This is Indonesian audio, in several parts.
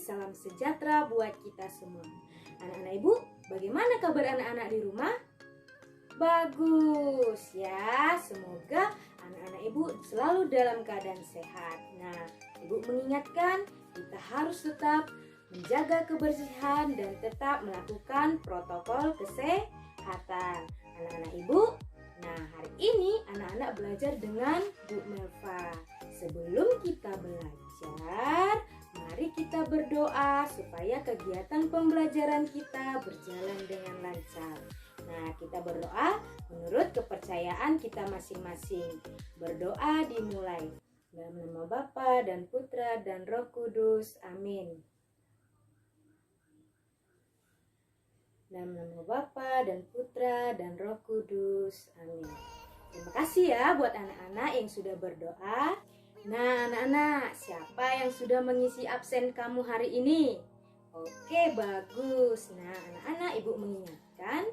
salam sejahtera buat kita semua. Anak-anak ibu, bagaimana kabar anak-anak di rumah? Bagus ya, semoga anak-anak ibu selalu dalam keadaan sehat. Nah, ibu mengingatkan kita harus tetap menjaga kebersihan dan tetap melakukan protokol kesehatan. Anak-anak ibu, nah hari ini anak-anak belajar dengan Bu Melva. Sebelum kita belajar, mari kita berdoa supaya kegiatan pembelajaran kita berjalan dengan lancar. Nah, kita berdoa menurut kepercayaan kita masing-masing. Berdoa dimulai. Dalam nama Bapa dan Putra dan Roh Kudus. Amin. Dalam nama Bapa dan Putra dan Roh Kudus. Amin. Terima kasih ya buat anak-anak yang sudah berdoa. Nah, anak-anak, siapa yang sudah mengisi absen kamu hari ini? Oke, bagus. Nah, anak-anak, ibu mengingatkan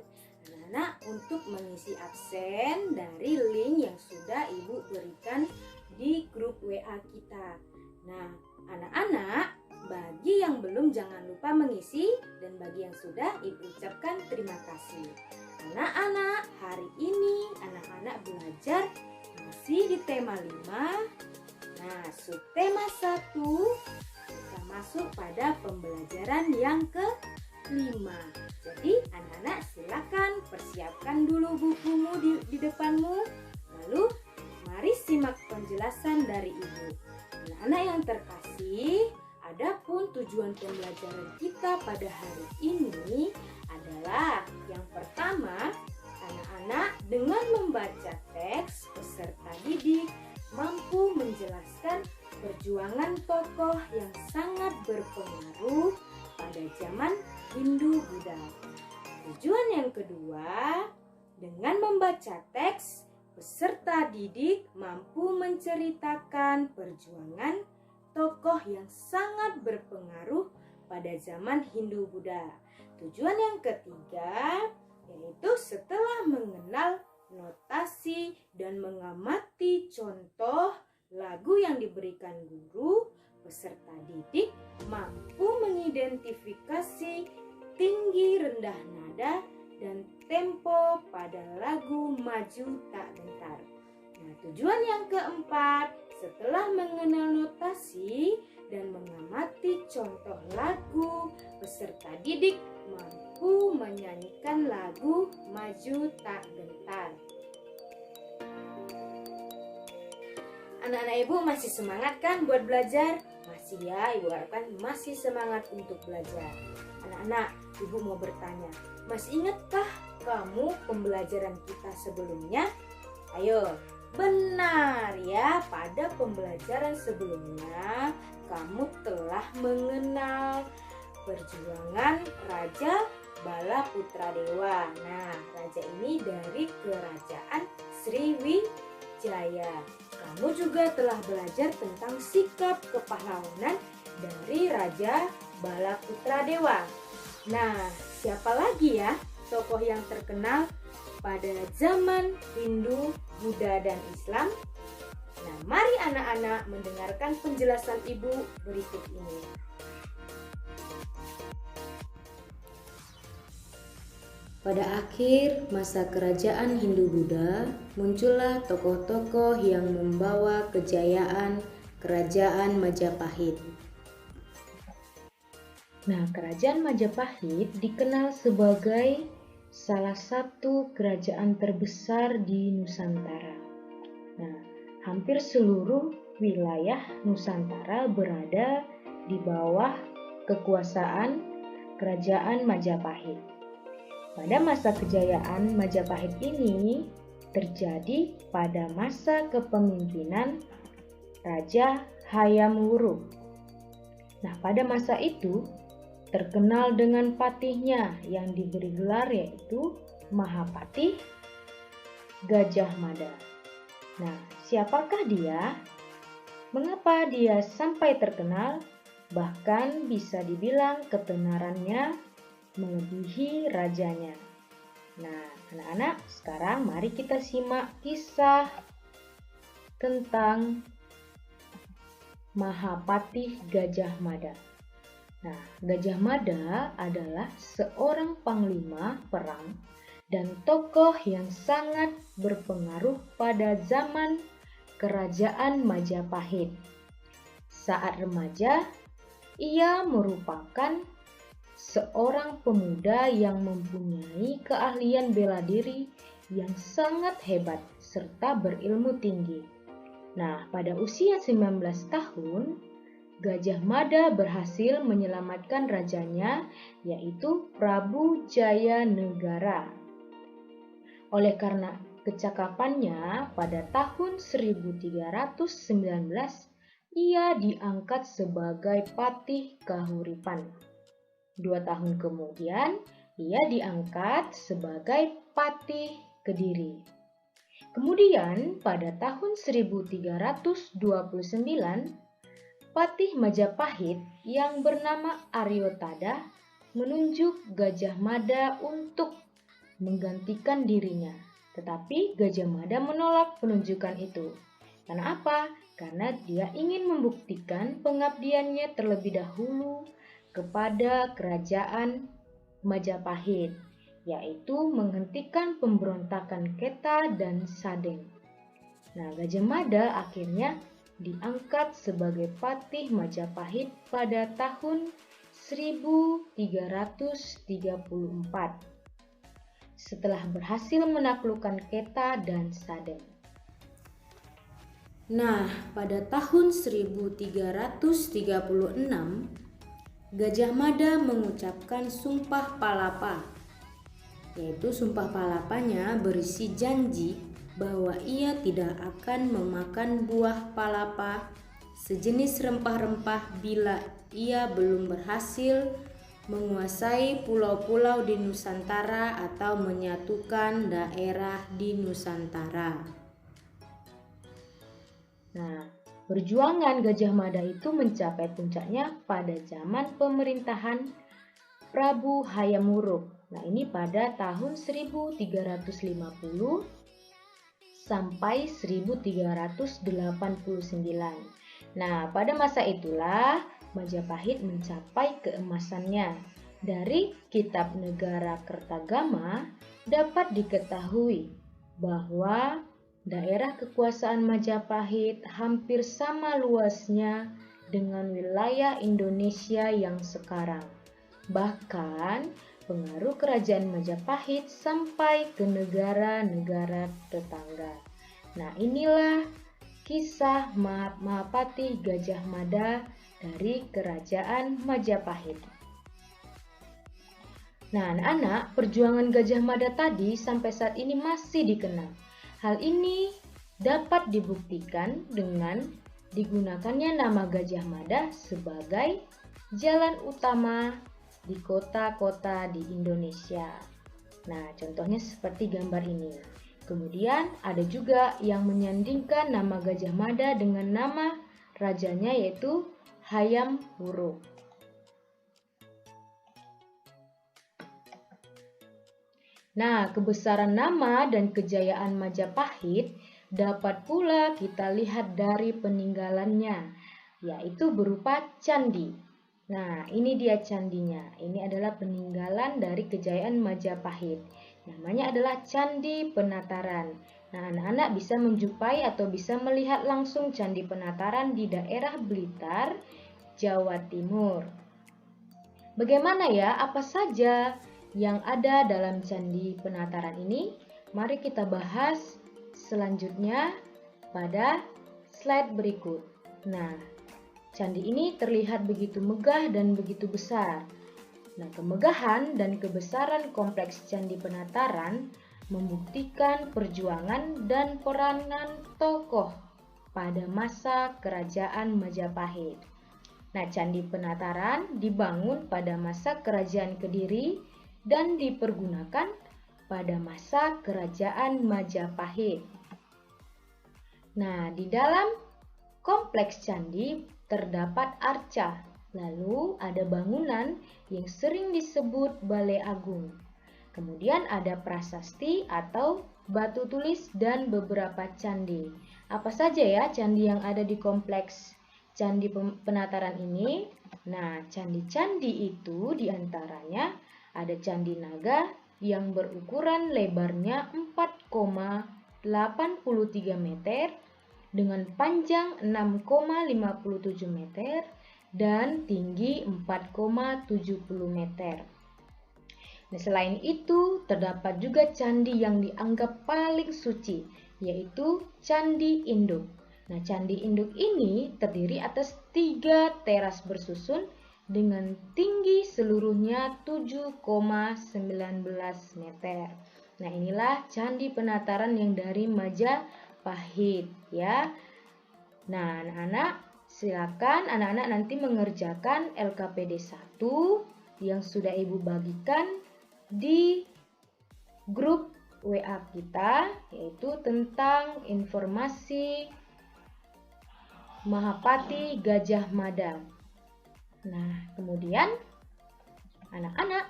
anak-anak untuk mengisi absen dari link yang sudah ibu berikan di grup WA kita. Nah, anak-anak, bagi yang belum jangan lupa mengisi, dan bagi yang sudah ibu ucapkan terima kasih. Anak-anak, hari ini anak-anak belajar masih di tema 5. Nah, subtema 1 kita masuk pada pembelajaran yang ke-5. Jadi anak-anak silakan persiapkan dulu bukumu di depanmu. Lalu mari simak penjelasan dari ibu. Anak-anak yang terkasih, adapun tujuan pembelajaran kita pada hari ini adalah yang pertama, anak-anak dengan membaca teks peserta didik mampu menjelaskan perjuangan tokoh yang sangat berpengaruh pada zaman Hindu-Buddha. Tujuan yang kedua, dengan membaca teks, peserta didik mampu menceritakan perjuangan tokoh yang sangat berpengaruh pada zaman Hindu-Buddha. Tujuan yang ketiga, yaitu setelah mengenal notasi dan mengamati contoh lagu yang diberikan guru, peserta didik mampu mengidentifikasi tinggi rendah nada dan tempo pada lagu maju tak gentar. Nah, tujuan yang keempat, setelah mengenal notasi dan mengamati contoh lagu, peserta didik mampu menyanyikan lagu maju tak gentar. Anak-anak ibu masih semangat kan buat belajar? Masih ya, ibu harapkan masih semangat untuk belajar. Anak-anak, ibu mau bertanya, masih ingatkah kamu pembelajaran kita sebelumnya? Ayo, benar ya, pada pembelajaran sebelumnya kamu telah mengenal perjuangan Raja Bala Putra Dewa. Nah, raja ini dari kerajaan Sriwijaya. Kamu juga telah belajar tentang sikap kepahlawanan dari Raja Bala Putra Dewa. Nah, siapa lagi ya tokoh yang terkenal pada zaman Hindu, Buddha, dan Islam? Nah, mari anak-anak mendengarkan penjelasan ibu berikut ini. Pada akhir masa kerajaan Hindu-Buddha, muncullah tokoh-tokoh yang membawa kejayaan kerajaan Majapahit. Nah, kerajaan Majapahit dikenal sebagai salah satu kerajaan terbesar di Nusantara. Nah, hampir seluruh wilayah Nusantara berada di bawah kekuasaan kerajaan Majapahit. Pada masa kejayaan Majapahit ini terjadi pada masa kepemimpinan Raja Hayam Wuruk. Nah, pada masa itu terkenal dengan patihnya yang diberi gelar yaitu Mahapatih Gajah Mada. Nah, siapakah dia? Mengapa dia sampai terkenal? Bahkan bisa dibilang ketenarannya melebihi rajanya. Nah, anak-anak, sekarang mari kita simak kisah tentang Mahapatih Gajah Mada. Nah, Gajah Mada adalah seorang panglima perang dan tokoh yang sangat berpengaruh pada zaman Kerajaan Majapahit. Saat remaja, ia merupakan seorang pemuda yang mempunyai keahlian bela diri yang sangat hebat serta berilmu tinggi. Nah, pada usia 19 tahun, Gajah Mada berhasil menyelamatkan rajanya, yaitu Prabu Jayanegara. Oleh karena kecakapannya, pada tahun 1319, ia diangkat sebagai Patih Kahuripan. 2 tahun kemudian, ia diangkat sebagai Patih Kediri. Kemudian, pada tahun 1329, Patih Majapahit yang bernama Aryotada menunjuk Gajah Mada untuk menggantikan dirinya. Tetapi Gajah Mada menolak penunjukan itu. Karena apa? Karena dia ingin membuktikan pengabdiannya terlebih dahulu kepada kerajaan Majapahit, yaitu menghentikan pemberontakan Keta dan Sadeng. Nah, Gajah Mada akhirnya diangkat sebagai Patih Majapahit pada tahun 1334 setelah berhasil menaklukkan Keta dan Sadeng. Nah, pada tahun 1336, Gajah Mada mengucapkan Sumpah Palapa, yaitu Sumpah Palapanya berisi janji bahwa ia tidak akan memakan buah palapa sejenis rempah-rempah bila ia belum berhasil menguasai pulau-pulau di Nusantara atau menyatukan daerah di Nusantara. Nah, perjuangan Gajah Mada itu mencapai puncaknya pada zaman pemerintahan Prabu Hayam Wuruk. Nah, ini pada tahun 1350 sampai 1389. Nah, pada masa itulah Majapahit mencapai keemasannya. Dari Kitab Negara Kertagama dapat diketahui bahwa daerah kekuasaan Majapahit hampir sama luasnya dengan wilayah Indonesia yang sekarang. Bahkan pengaruh kerajaan Majapahit sampai ke negara-negara tetangga. Nah, inilah kisah Mahapatih Gajah Mada dari kerajaan Majapahit. Nah, anak-anak, perjuangan Gajah Mada tadi sampai saat ini masih dikenal. Hal ini dapat dibuktikan dengan digunakannya nama Gajah Mada sebagai jalan utama di kota-kota di Indonesia. Nah, contohnya seperti gambar ini. Kemudian ada juga yang menyandingkan nama Gajah Mada dengan nama rajanya, yaitu Hayam Wuruk. Nah, kebesaran nama dan kejayaan Majapahit dapat pula kita lihat dari peninggalannya, yaitu berupa candi. Nah, ini dia candinya. Ini adalah peninggalan dari kejayaan Majapahit. Namanya adalah Candi Penataran. Nah, anak-anak bisa menjumpai atau bisa melihat langsung Candi Penataran di daerah Blitar, Jawa Timur. Bagaimana ya? Apa saja yang ada dalam Candi Penataran ini? Mari kita bahas selanjutnya pada slide berikut. Nah, candi ini terlihat begitu megah dan begitu besar. Nah, kemegahan dan kebesaran kompleks Candi Penataran membuktikan perjuangan dan peranan tokoh pada masa kerajaan Majapahit. Nah, Candi Penataran dibangun pada masa kerajaan Kediri dan dipergunakan pada masa kerajaan Majapahit. Nah, di dalam kompleks candi terdapat arca, lalu ada bangunan yang sering disebut Balai Agung. Kemudian ada prasasti atau batu tulis dan beberapa candi. Apa saja ya candi yang ada di kompleks candi penataran ini. Nah, candi-candi itu diantaranya ada Candi Naga yang berukuran lebarnya 4,83 meter dengan panjang 6,57 meter dan tinggi 4,70 meter. Nah, selain itu, terdapat juga candi yang dianggap paling suci, yaitu Candi Induk. Nah, Candi Induk ini terdiri atas 3 teras bersusun dengan tinggi seluruhnya 7,19 meter. Nah, inilah Candi Penataran yang dari Majapahit ya. Nah, anak-anak silakan anak-anak nanti mengerjakan LKPD 1 yang sudah Ibu bagikan di grup WA kita, yaitu tentang informasi Mahapati Gajah Mada. Nah, kemudian anak-anak,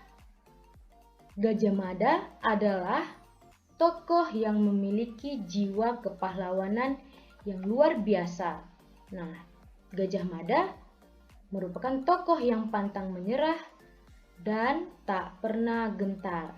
Gajah Mada adalah tokoh yang memiliki jiwa kepahlawanan yang luar biasa. Nah, Gajah Mada merupakan tokoh yang pantang menyerah dan tak pernah gentar.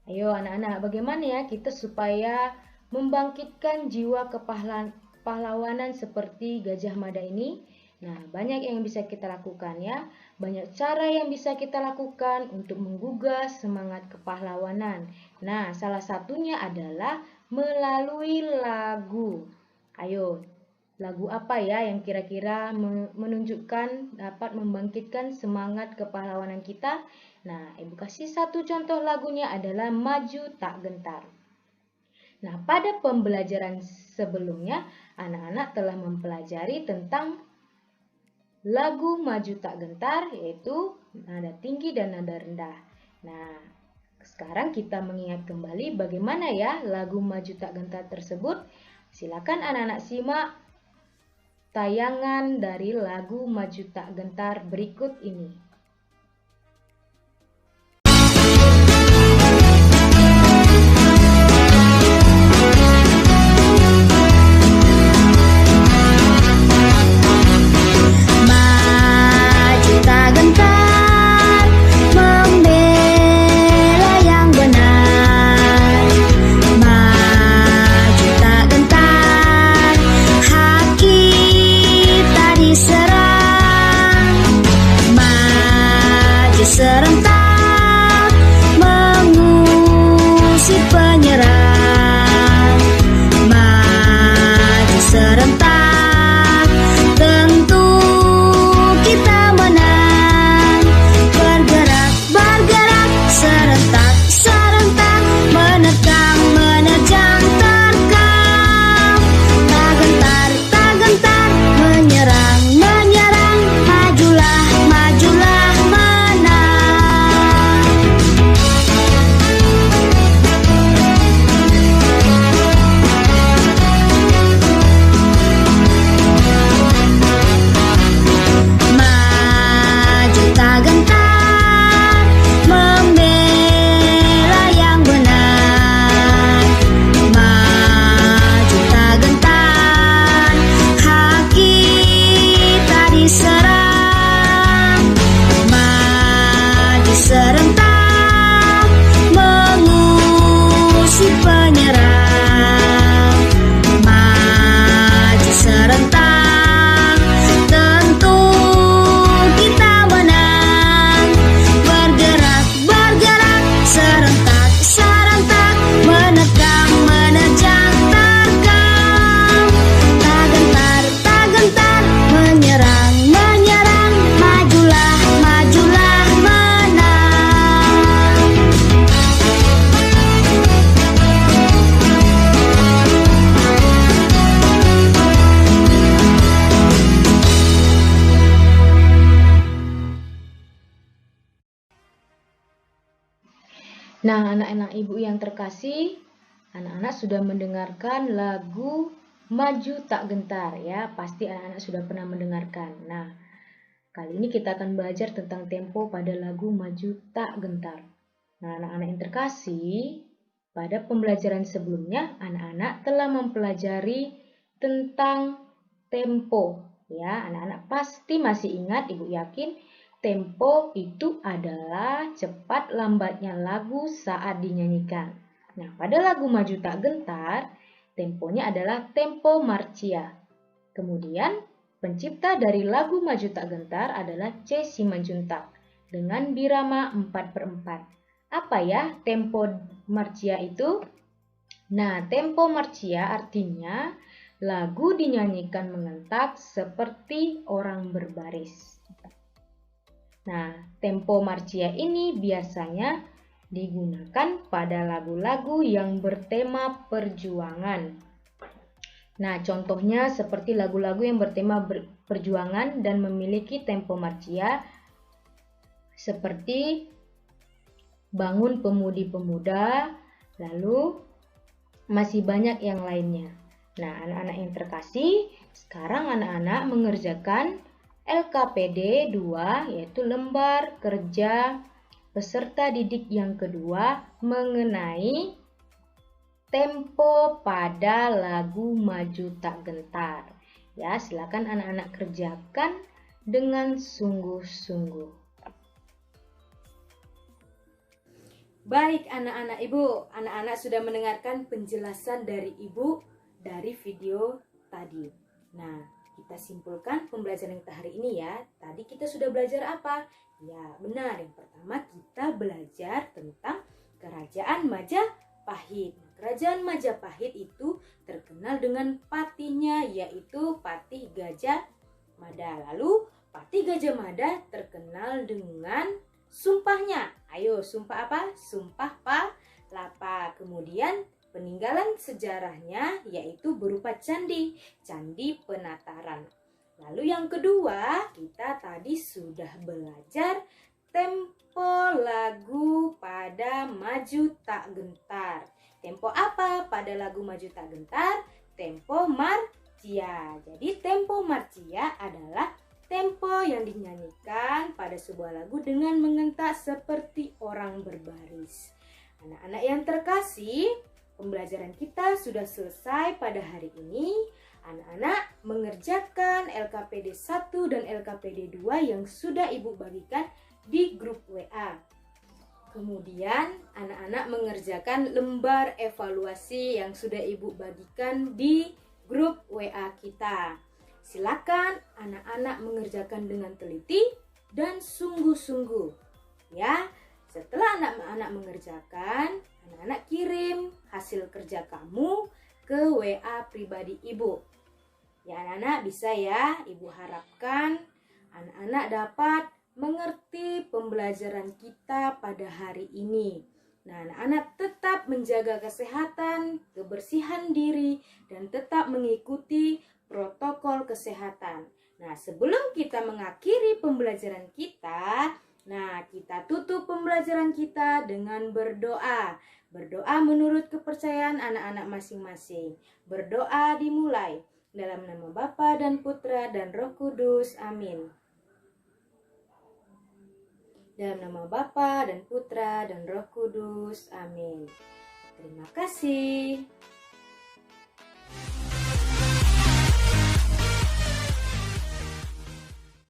Ayo anak-anak, bagaimana ya kita supaya membangkitkan jiwa kepahlawanan seperti Gajah Mada ini? Nah, banyak yang bisa kita lakukan ya. Banyak cara yang bisa kita lakukan untuk menggugah semangat kepahlawanan. Nah, salah satunya adalah melalui lagu. Ayo, lagu apa ya yang kira-kira menunjukkan dapat membangkitkan semangat kepahlawanan kita? Nah, Ibu kasih satu contoh lagunya adalah Maju Tak Gentar. Nah, pada pembelajaran sebelumnya, anak-anak telah mempelajari tentang lagu Maju Tak Gentar, yaitu nada tinggi dan nada rendah. Nah, sekarang kita mengingat kembali bagaimana ya lagu Maju Tak Gentar tersebut. Silakan anak-anak simak tayangan dari lagu Maju Tak Gentar berikut ini. Maju tak gentar, membela yang benar. Maju tak gentar, hak kita diserang. Maju serentak, mengusir penyerang. Maju serentak, tentu kita menang. Bergerak, bergerak, serentak, serentak, menerkam, menerjang, terkam. Tak gentar, menyerang, menyerang, majulah, majulah, menang. Maju tak gentar, membela yang benar. Maju tak gentar, hak kita diserang. Maju serentak, mengusir penyerang. Maju serentak, tentu kita menang. Bergerak, bergerak, serentak, serentak, menerkam, menerjang, terkam. Tak gentar, menyerang, menyerang, majulah, majulah, menang. Nah, anak-anak ibu yang terkasih, anak-anak sudah mendengarkan lagu Maju Tak Gentar ya. Pasti anak-anak sudah pernah mendengarkan. Nah, kali ini kita akan belajar tentang tempo pada lagu Maju Tak Gentar. Nah, anak-anak yang terkasih, pada pembelajaran sebelumnya, anak-anak telah mempelajari tentang tempo Ya, anak-anak pasti masih ingat, Ibu yakin tempo itu adalah cepat lambatnya lagu saat dinyanyikan. Nah, pada lagu Maju Tak Gentar, temponya adalah tempo marcia. Kemudian, pencipta dari lagu Maju Tak Gentar adalah C. Simanjuntak dengan birama 4/4. Apa ya tempo marcia itu? Nah, tempo marcia artinya lagu dinyanyikan mengentak seperti orang berbaris. Nah, tempo marcia ini biasanya digunakan pada lagu-lagu yang bertema perjuangan. Nah, contohnya seperti lagu-lagu yang bertema perjuangan dan memiliki tempo marcia seperti Bangun Pemudi-Pemuda, lalu masih banyak yang lainnya. Nah, anak-anak yang terkasih, sekarang anak-anak mengerjakan LKPD 2, yaitu lembar kerja peserta didik yang kedua mengenai tempo pada lagu Maju Tak Gentar. Ya, silakan anak-anak kerjakan dengan sungguh-sungguh. Baik anak-anak Ibu, anak-anak sudah mendengarkan penjelasan dari Ibu dari video tadi. Nah, kita simpulkan pembelajaran kita hari ini ya. Tadi kita sudah belajar apa? Ya, benar. Yang pertama kita belajar tentang Kerajaan Majapahit. Kerajaan Majapahit itu terkenal dengan patihnya, yaitu Patih Gajah Mada. Lalu, Patih Gajah Mada terkenal dengan sumpahnya. Ayo, sumpah apa? Sumpah Palapa. Kemudian peninggalan sejarahnya yaitu berupa candi, Candi Penataran. Lalu yang kedua, kita tadi sudah belajar tempo lagu pada Maju Tak Gentar. Tempo apa pada lagu Maju Tak Gentar? Tempo marcia. Jadi tempo marcia adalah tempo yang dinyanyikan pada sebuah lagu dengan mengentak seperti orang berbaris. Anak-anak yang terkasih, pembelajaran kita sudah selesai pada hari ini. Anak-anak mengerjakan LKPD 1 dan LKPD 2 yang sudah Ibu bagikan di grup WA. Kemudian anak-anak mengerjakan lembar evaluasi yang sudah Ibu bagikan di grup WA kita. Silakan anak-anak mengerjakan dengan teliti dan sungguh-sungguh. Ya, setelah anak-anak mengerjakan, anak-anak kirim hasil kerja kamu ke WA pribadi Ibu. Ya, anak-anak bisa ya, Ibu harapkan anak-anak dapat mengerti pembelajaran kita pada hari ini. Nah, anak-anak tetap menjaga kesehatan, kebersihan diri, dan tetap mengikuti protokol kesehatan. Nah, sebelum kita mengakhiri pembelajaran kita, kita tutup pembelajaran kita dengan berdoa. Berdoa menurut kepercayaan anak-anak masing-masing. Berdoa dimulai dalam nama Bapa dan Putra dan Roh Kudus. Amin. Dalam nama Bapa dan Putra dan Roh Kudus. Amin. Terima kasih.